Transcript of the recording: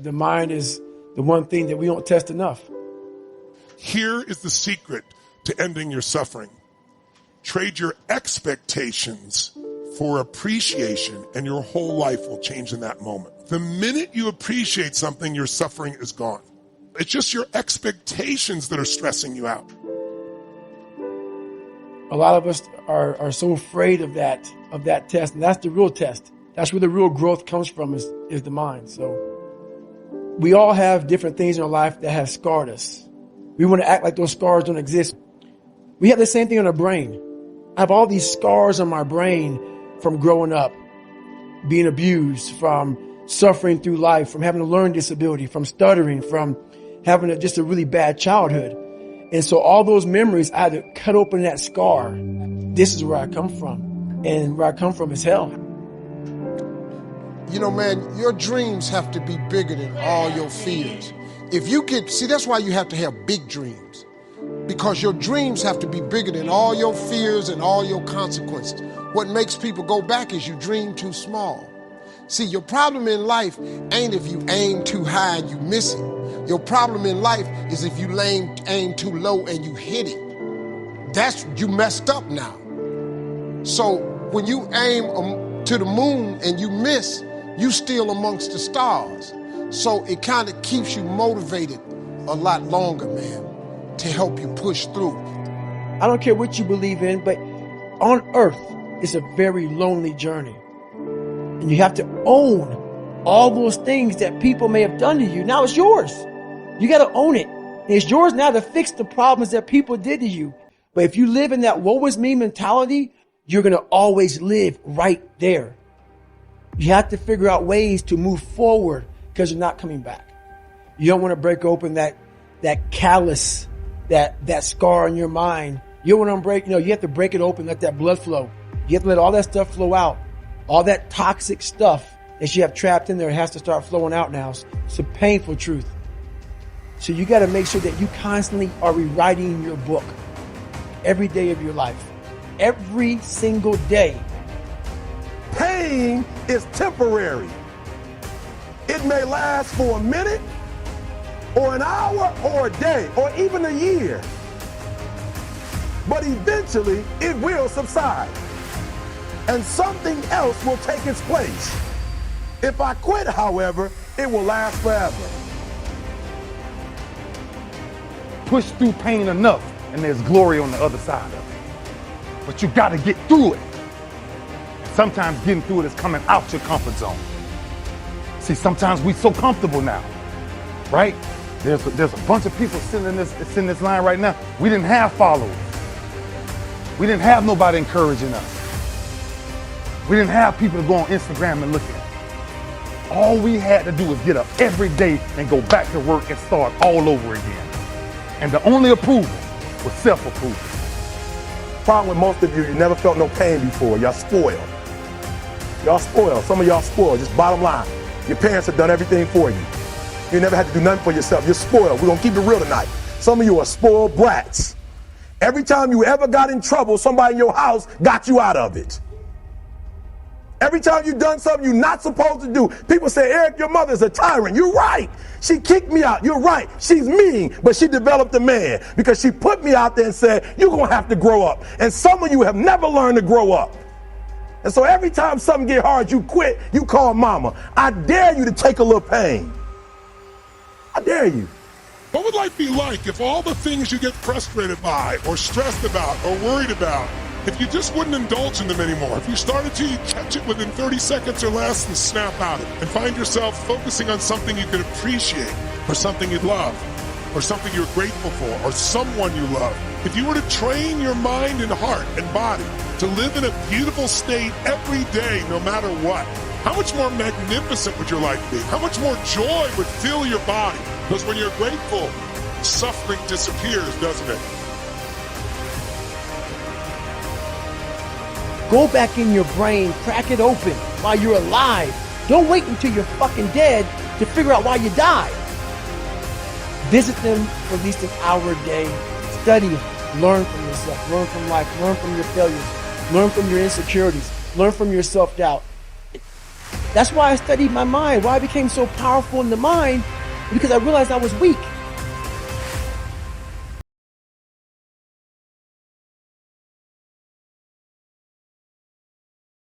The mind is the one thing that we don't test enough. Here is the secret to ending your suffering. Trade your expectations for appreciation, and your whole life will change in that moment. The minute you appreciate something, your suffering is gone. It's just your expectations that are stressing you out. A lot of us are so afraid of that test, and that's the real test. That's where the real growth comes from, is the mind. So we all have different things in our life that have scarred us. We want to act like those scars don't exist. We have the same thing on our brain. I have all these scars on my brain from growing up, being abused, from suffering through life, from having a learning disability, from stuttering, from having just a really bad childhood. And so all those memories, I had to cut open that scar. This is where I come from. And where I come from is hell. You know, man, your dreams have to be bigger than all your fears. If you see, that's why you have to have big dreams. Because your dreams have to be bigger than all your fears and all your consequences. What makes people go back is you dream too small. See, your problem in life ain't if you aim too high and you miss it. Your problem in life is if you aim too low and you hit it. You messed up now. So when you aim to the moon and you miss, you still amongst the stars. So it kind of keeps you motivated a lot longer, man, to help you push through. I don't care what you believe in, but on earth, it's a very lonely journey. And you have to own all those things that people may have done to you. Now it's yours. You got to own it. And it's yours now to fix the problems that people did to you. But if you live in that woe is me mentality, you're going to always live right there. You have to figure out ways to move forward because you're not coming back. You don't want to break open that callus, that scar in your mind. You don't want to break, you have to break it open, let that blood flow. You have to let all that stuff flow out. All that toxic stuff that you have trapped in there has to start flowing out now. It's a painful truth. So you got to make sure that you constantly are rewriting your book every day of your life. Every single day. Pain is temporary. It may last for a minute or an hour or a day or even a year. But eventually it will subside and something else will take its place. If I quit, however, it will last forever. Push through pain enough and there's glory on the other side of it. But you gotta get through it. Sometimes getting through it is coming out your comfort zone. See, sometimes we so comfortable now, right? There's a bunch of people sitting in this line right now. We didn't have followers. We didn't have nobody encouraging us. We didn't have people to go on Instagram and look at. All we had to do was get up every day and go back to work and start all over again. And the only approval was self-approval. Problem with most of you never felt no pain before. Y'all spoiled. Y'all spoiled. Some of y'all spoiled. Just bottom line. Your parents have done everything for you. You never had to do nothing for yourself. You're spoiled. We're going to keep it real tonight. Some of you are spoiled brats. Every time you ever got in trouble, somebody in your house got you out of it. Every time you've done something you're not supposed to do, people say, Eric, your mother's a tyrant. You're right. She kicked me out. You're right. She's mean, but she developed a man because she put me out there and said, you're going to have to grow up. And some of you have never learned to grow up. And so every time something get hard, you quit, you call mama. I dare you to take a little pain. I dare you. What would life be like if all the things you get frustrated by or stressed about or worried about, if you just wouldn't indulge in them anymore? If you started to, you'd catch it within 30 seconds or less and snap out of it and find yourself focusing on something you could appreciate or something you'd love or something you're grateful for or someone you love. If you were to train your mind and heart and body to live in a beautiful state every day, no matter what, how much more magnificent would your life be? How much more joy would fill your body? Because when you're grateful, suffering disappears, doesn't it? Go back in your brain, crack it open while you're alive. Don't wait until you're fucking dead to figure out why you died. Visit them for at least an hour a day. Study, learn from yourself, learn from life, learn from your failures, learn from your insecurities, learn from your self-doubt. That's why I studied my mind. Why I became so powerful in the mind, because I realized I was weak.